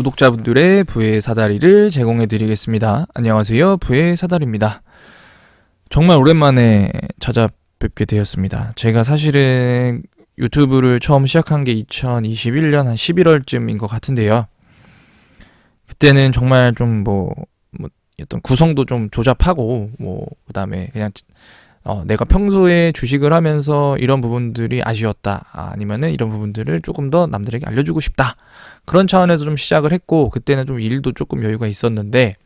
구독자분들의 부의 사다리를 제공해 드리겠습니다. 안녕하세요. 부의 사다리입니다. 정말 오랜만에 찾아뵙게 되었습니다. 제가 사실은 유튜브를 처음 시작한 게 2021년 한 11월쯤인 것 같은데요. 그때는 정말 좀 어떤 구성도 좀 조잡하고 그다음에 그냥 내가 평소에 주식을 하면서 이런 부분들이 아쉬웠다, 아니면은 이런 부분들을 조금 더 남들에게 알려주고 싶다, 그런 차원에서 좀 시작을 했고, 그때는 좀 일도 조금 여유가 있었는데,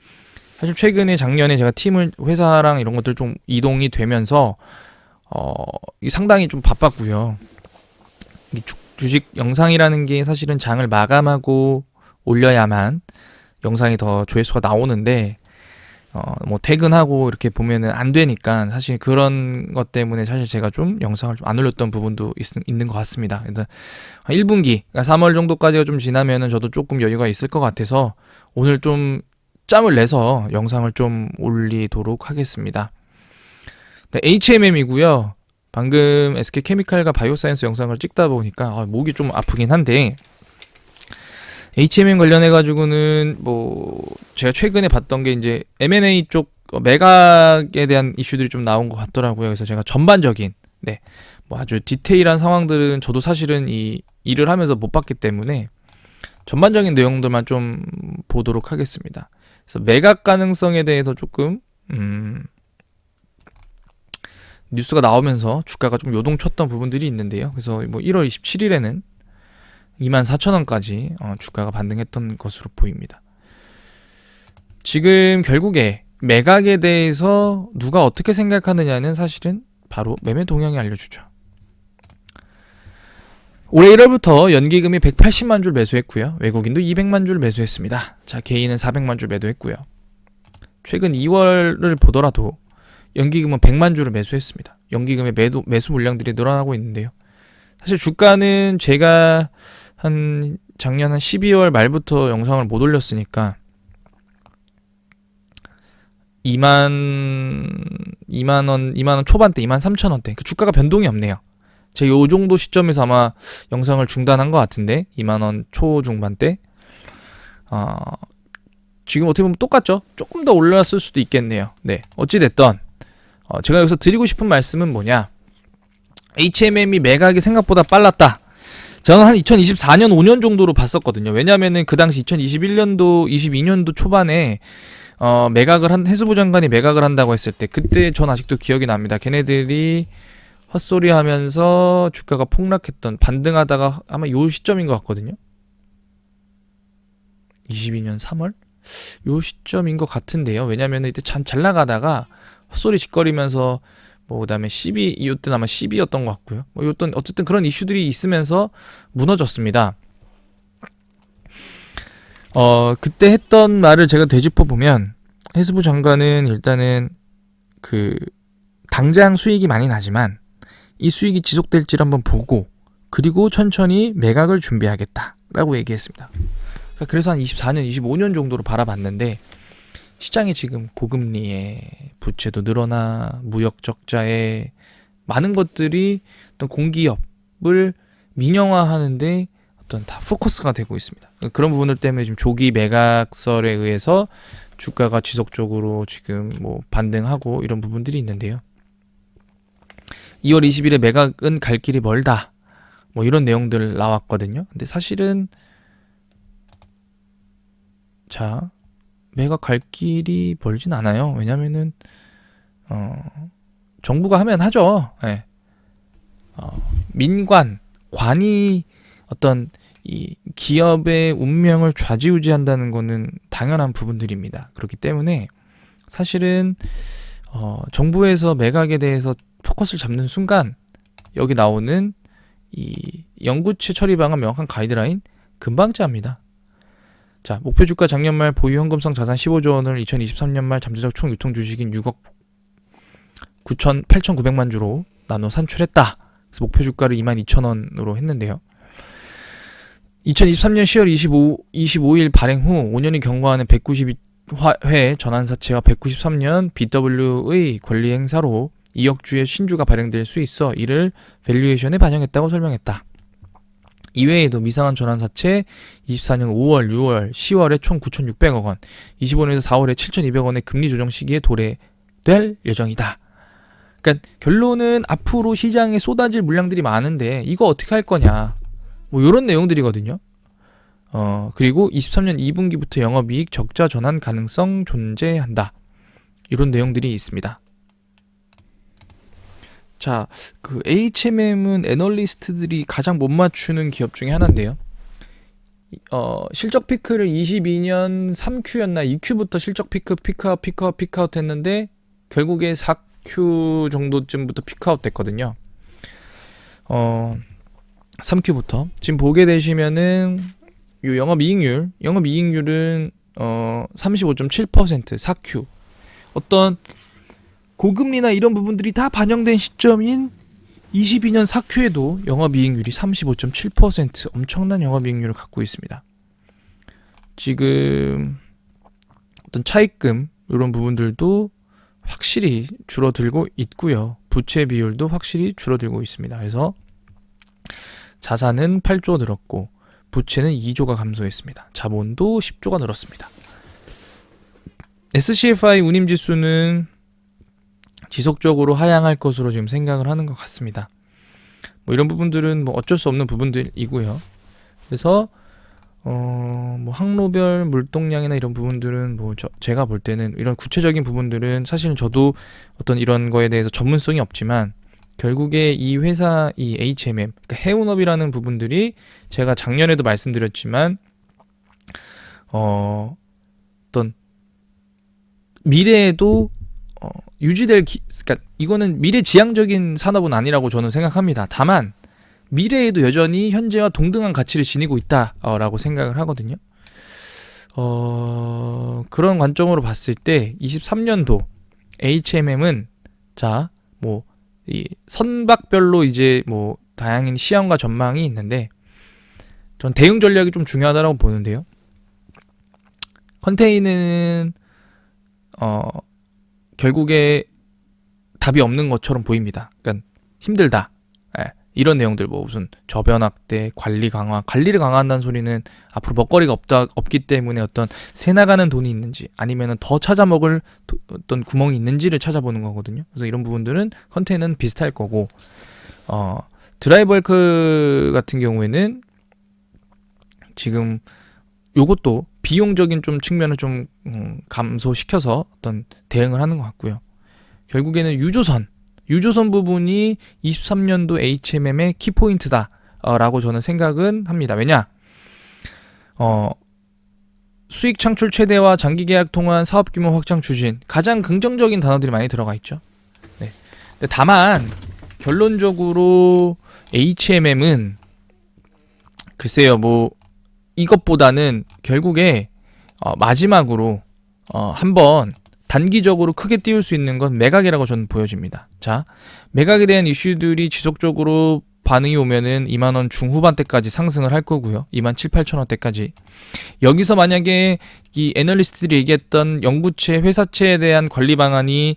사실 최근에 작년에 제가 회사랑 이런 것들 좀 이동이 되면서 상당히 좀 바빴고요. 주식 영상이라는 게 사실은 장을 마감하고 올려야만 영상이 더 조회수가 나오는데, 퇴근하고 이렇게 보면은 안 되니까, 사실 그런 것 때문에 사실 제가 좀 영상을 좀 안 올렸던 부분도 있는 것 같습니다. 일단 1분기, 그러니까 3월 정도까지가 좀 지나면은 저도 조금 여유가 있을 것 같아서 오늘 좀 짬을 내서 영상을 좀 올리도록 하겠습니다. 네, HMM이고요. 방금 SK케미칼과 바이오사이언스 영상을 찍다 보니까 목이 좀 아프긴 한데, HMM 관련해가지고는 제가 최근에 봤던 게 이제 M&A 쪽 매각에 대한 이슈들이 좀 나온 것 같더라고요. 그래서 제가 전반적인, 아주 디테일한 상황들은 저도 사실은 이 일을 하면서 못 봤기 때문에 전반적인 내용들만 좀 보도록 하겠습니다. 그래서 매각 가능성에 대해서 조금 뉴스가 나오면서 주가가 좀 요동쳤던 부분들이 있는데요. 그래서 1월 27일에는 24,000원까지 주가가 반등했던 것으로 보입니다. 지금 결국에 매각에 대해서 누가 어떻게 생각하느냐는 사실은 바로 매매 동향이 알려주죠. 올해 1월부터 연기금이 180만 줄 매수했고요. 외국인도 200만 줄 매수했습니다. 자, 개인은 400만 줄 매도했고요. 최근 2월을 보더라도 연기금은 100만 줄을 매수했습니다. 연기금의 매수 물량들이 늘어나고 있는데요. 사실 주가는 제가 작년 한 12월 말부터 영상을 못 올렸으니까 2만 원 초반대, 23,000원대, 그 주가가 변동이 없네요. 제가 요 정도 시점에서 아마 영상을 중단한 것 같은데, 2만원 초중반대. 지금 어떻게 보면 똑같죠? 조금 더 올랐을 수도 있겠네요. 네, 어찌됐던 제가 여기서 드리고 싶은 말씀은 뭐냐, HMM이 매각이 생각보다 빨랐다. 저는 한 2024년 5년 정도로 봤었거든요. 왜냐면은 그 당시 2021년도 22년도 초반에 해수부 장관이 매각을 한다고 했을 때, 그때 전 아직도 기억이 납니다. 걔네들이 헛소리 하면서 주가가 폭락했던, 반등하다가 아마 요 시점인 것 같거든요. 22년 3월? 요 시점인 것 같은데요. 왜냐면은 이때 잘 나가다가 헛소리 짓거리면서 그다음에 12, 이때는 아마 12였던 것 같고요. 어쨌든 그런 이슈들이 있으면서 무너졌습니다. 그때 했던 말을 제가 되짚어 보면, 해수부 장관은 일단은 당장 수익이 많이 나지만 이 수익이 지속될지를 한번 보고, 그리고 천천히 매각을 준비하겠다라고 얘기했습니다. 그래서 한 24년, 25년 정도로 바라봤는데, 시장이 지금 고금리에 부채도 늘어나 무역 적자에 많은 것들이 어떤 공기업을 민영화하는데 다 포커스가 되고 있습니다. 그런 부분들 때문에 지금 조기 매각설에 의해서 주가가 지속적으로 지금 반등하고 이런 부분들이 있는데요. 2월 20일에 매각은 갈 길이 멀다, 이런 내용들 나왔거든요. 근데 사실은 매각 갈 길이 멀진 않아요. 왜냐면은 정부가 하면 하죠. 네. 관이 어떤 이 기업의 운명을 좌지우지한다는 거는 당연한 부분들입니다. 그렇기 때문에 사실은 정부에서 매각에 대해서 포커스를 잡는 순간, 여기 나오는 이 영구채 처리 방안 명확한 가이드라인 금방 짭니다. 자, 목표 주가 작년 말 보유 현금성 자산 15조 원을 2023년 말 잠재적 총 유통 주식인 6억 8,900만 주로 나눠 산출했다. 그래서 목표 주가를 22,000원으로 했는데요. 2023년 10월 25일 발행 후 5년이 경과하는 192회 전환사채와 193년 BW의 권리 행사로 2억 주의 신주가 발행될 수 있어 이를 밸류에이션에 반영했다고 설명했다. 이외에도 미상한 전환사채 24년 5월, 6월, 10월에 총 9,600억 원, 25년에서 4월에 7,200원의 금리 조정 시기에 도래될 예정이다. 그러니까 결론은 앞으로 시장에 쏟아질 물량들이 많은데 이거 어떻게 할 거냐, 뭐 이런 내용들이거든요. 그리고 23년 2분기부터 영업이익 적자 전환 가능성 존재한다. 이런 내용들이 있습니다. 자, 그 HMM은 애널리스트들이 가장 못 맞추는 기업 중에 하나인데요. 실적 피크를 22년 3Q였나 2Q부터 실적 피크아웃 했는데 결국에 4Q 정도쯤부터 피크아웃 됐거든요. 3Q부터 지금 보게 되시면은 요 영업이익률은 35.7% 4Q. 어떤 고금리나 이런 부분들이 다 반영된 시점인 22년 4Q에도 영업이익률이 35.7% 엄청난 영업이익률을 갖고 있습니다. 지금 어떤 차입금 이런 부분들도 확실히 줄어들고 있고요. 부채 비율도 확실히 줄어들고 있습니다. 그래서 자산은 8조 늘었고 부채는 2조가 감소했습니다. 자본도 10조가 늘었습니다. SCFI 운임지수는 지속적으로 하향할 것으로 지금 생각을 하는 것 같습니다. 뭐 이런 부분들은 뭐 어쩔 수 없는 부분들이고요. 그래서 뭐 항로별 물동량이나 이런 부분들은 뭐 제가 볼 때는 이런 구체적인 부분들은 사실은 저도 어떤 이런 거에 대해서 전문성이 없지만 결국에 이 회사 이 HMM 그러니까 해운업이라는 부분들이 제가 작년에도 말씀드렸지만 어떤 미래에도 유지될 그러니까 이거는 미래지향적인 산업은 아니라고 저는 생각합니다. 다만 미래에도 여전히 현재와 동등한 가치를 지니고 있다라고 생각을 하거든요. 그런 관점으로 봤을 때 23년도 HMM은 자, 뭐 이 선박별로 이제 뭐 다양한 시황과 전망이 있는데 전 대응 전략이 좀 중요하다고 보는데요. 컨테이너는 결국에 답이 없는 것처럼 보입니다. 그러니까 힘들다. 이런 내용들 뭐 무슨 저변 확대, 관리를 강화한다는 소리는 앞으로 먹거리가 없기 때문에 어떤 새 나가는 돈이 있는지 아니면은 더 찾아 먹을 어떤 구멍이 있는지를 찾아보는 거거든요. 그래서 이런 부분들은 컨테이너는 비슷할 거고 드라이버크 같은 경우에는 지금 요것도 비용적인 좀 측면을 좀 감소시켜서 어떤 대응을 하는 것 같고요. 결국에는 유조선 부분이 23년도 HMM의 키포인트다 라고 저는 생각은 합니다. 왜냐? 수익 창출 최대화, 장기 계약 통한 사업 규모 확장 추진 가장 긍정적인 단어들이 많이 들어가 있죠. 네. 근데 다만 결론적으로 HMM은 글쎄요, 뭐 이것보다는 결국에 마지막으로 한번 단기적으로 크게 띄울 수 있는 건 매각이라고 저는 보여집니다. 자, 매각에 대한 이슈들이 지속적으로 반응이 오면은 2만원 중후반대까지 상승을 할 거고요. 27,8천원대까지. 여기서 만약에 이 애널리스트들이 얘기했던 영구채, 회사채에 대한 관리 방안이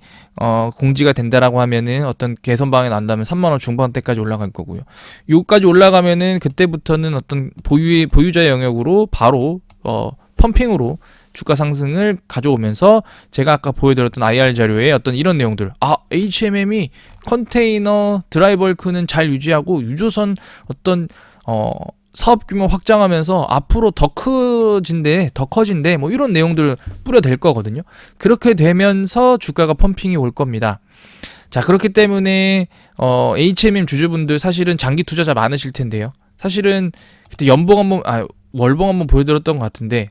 공지가 된다라고 하면은 어떤 개선 방안이 난다면 3만원 중반대까지 올라갈 거고요. 요까지 올라가면은 그때부터는 어떤 보유자의 영역으로 바로 펌핑으로 주가 상승을 가져오면서 제가 아까 보여드렸던 IR 자료에 어떤 이런 내용들 HMM이 컨테이너 드라이버크는 잘 유지하고 유조선 어떤 사업 규모 확장하면서 앞으로 더 커진대 뭐 이런 내용들 뿌려댈 거거든요. 그렇게 되면서 주가가 펌핑이 올 겁니다. 자, 그렇기 때문에 HMM 주주분들 사실은 장기 투자자 많으실 텐데요. 사실은 그때 월봉 한번 보여드렸던 것 같은데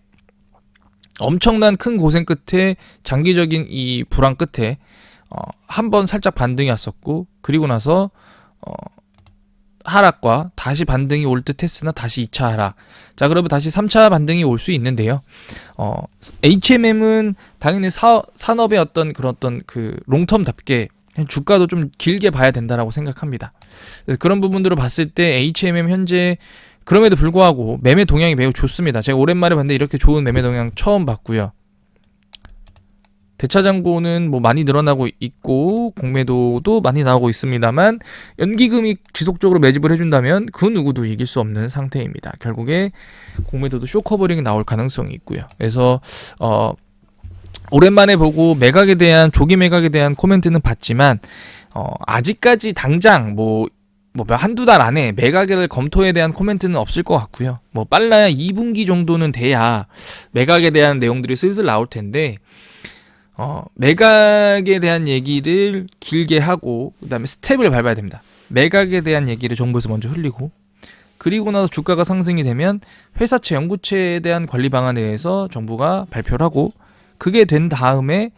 엄청난 큰 고생 끝에 장기적인 이 불안 끝에 한번 살짝 반등이 왔었고 그리고 나서 하락과 다시 반등이 올 듯 했으나 다시 2차 하락. 자, 그러면 다시 3차 반등이 올 수 있는데요. HMM은 당연히 산업의 어떤 그 롱텀답게 주가도 좀 길게 봐야 된다라고 생각합니다. 그런 부분들을 봤을 때 HMM 현재 그럼에도 불구하고 매매 동향이 매우 좋습니다. 제가 오랜만에 봤는데 이렇게 좋은 매매 동향 처음 봤고요. 대차장고는 뭐 많이 늘어나고 있고 공매도도 많이 나오고 있습니다만 연기금이 지속적으로 매집을 해준다면 그 누구도 이길 수 없는 상태입니다. 결국에 공매도도 쇼커버링이 나올 가능성이 있고요. 그래서 오랜만에 보고 매각에 대한 조기 매각에 대한 코멘트는 봤지만 아직까지 당장 뭐 한두 달 안에 매각을 검토에 대한 코멘트는 없을 것 같고요. 뭐 빨라야 2분기 정도는 돼야 매각에 대한 내용들이 슬슬 나올 텐데 매각에 대한 얘기를 길게 하고 그다음에 스텝을 밟아야 됩니다. 매각에 대한 얘기를 정부에서 먼저 흘리고 그리고 나서 주가가 상승이 되면 회사채, 연구채에 대한 관리 방안에 대해서 정부가 발표를 하고 그게 된 다음에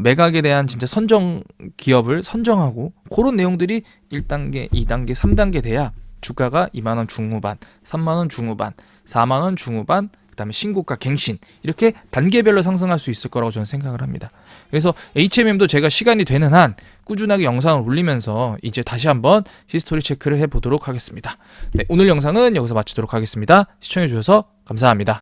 매각에 대한 진짜 선정 기업을 선정하고 그런 내용들이 1단계, 2단계, 3단계 돼야 주가가 2만원 중후반, 3만원 중후반, 4만원 중후반 그 다음에 신고가 갱신 이렇게 단계별로 상승할 수 있을 거라고 저는 생각을 합니다. 그래서 HMM도 제가 시간이 되는 한 꾸준하게 영상을 올리면서 이제 다시 한번 히스토리 체크를 해보도록 하겠습니다. 네, 오늘 영상은 여기서 마치도록 하겠습니다. 시청해주셔서 감사합니다.